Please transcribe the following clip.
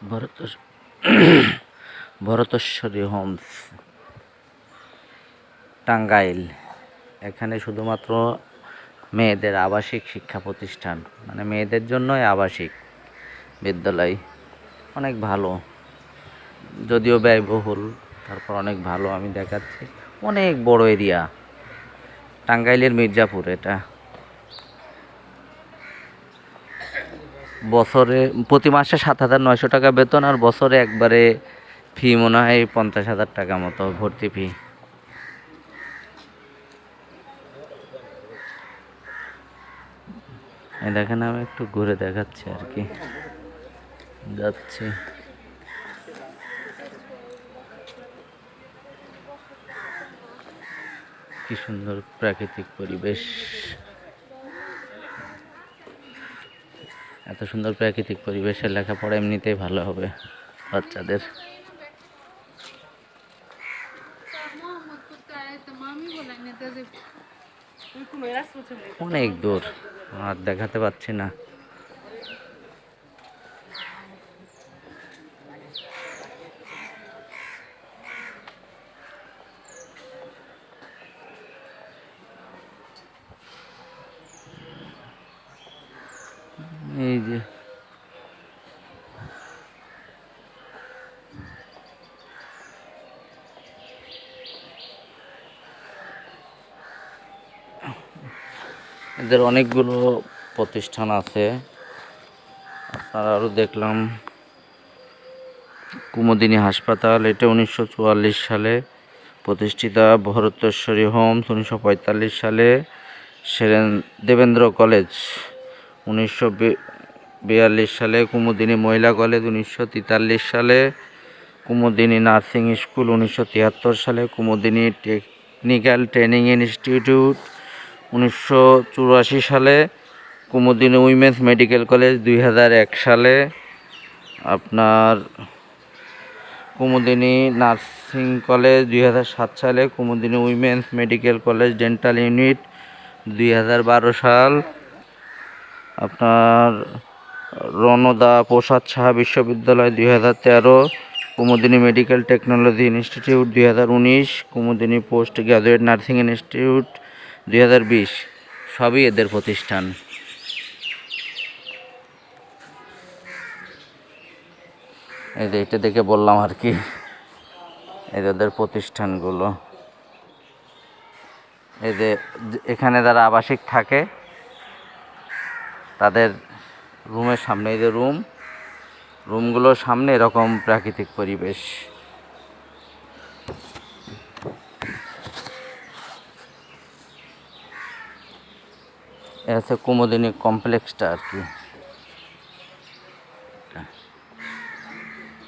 ভরতেশ ভরতেশ্বরী Holmes, Tangail. এখানে শুধুমাত্র মেয়েদের আবাসিক শিক্ষা প্রতিষ্ঠান, মানে মেয়েদের জন্যই আবাসিক বিদ্যালয়। অনেক ভালো, যদিও ব্যয়বহুল, তারপর অনেক ভালো। আমি দেখাচ্ছি, অনেক বড় এরিয়া। টাঙ্গাইলের মির্জাপুর এটা। বছরে প্রতি মাসে 7,900 টাকা বেতন, আর বছরে একবারে ফি মনে হয় 50,000 টাকা মতো ভর্তি ফি। দেখেন, আমি একটু ঘুরে দেখাচ্ছি আর কি, যাচ্ছি। কি সুন্দর প্রাকৃতিক পরিবেশ, এত সুন্দর প্রাকৃতিক পরিবেশে লেখাপড়া এমনিতেই ভালো হবে বাচ্চাদের। অনেক দূর, আর দেখাতে পাচ্ছি না। এই যে এদের অনেকগুলো প্রতিষ্ঠান আছে। আপনারা আরও দেখলাম কুমুদিনী হাসপাতাল, এটা 1944 সালে প্রতিষ্ঠিত। ভরতেশ্বরী হোমস 1945 সালে। দেবেন্দ্র কলেজ 1942 সালে। কুমুদিনী মহিলা কলেজ 1943 সালে। কুমুদিনী নার্সিং স্কুল 1973 সালে। কুমুদিনী টেকনিক্যাল ট্রেনিং ইনস্টিটিউট 1984 সালে। কুমুদিনী উইমেন্স মেডিকেল কলেজ 2001 সালে। আপনার কুমুদিনী নার্সিং কলেজ 2007 সালে। Kumudini women's medical college dental unit 2012 সাল। আপনার রণদা প্রসাদ সাহা বিশ্ববিদ্যালয় 2013। Kumudini medical technology institute 2019। Kumudini post graduate nursing institute 2020। সবই এদের প্রতিষ্ঠান। এই যে এটা দেখে বললাম আর কি, এদের প্রতিষ্ঠানগুলো। এই যে এখানে যারা আবাসিক থাকে তাদের রুমের সামনে, এই যে রুমগুলোর সামনে এরকম প্রাকৃতিক পরিবেশ। এ হচ্ছে কুমুদিনী কমপ্লেক্সটা আর কি।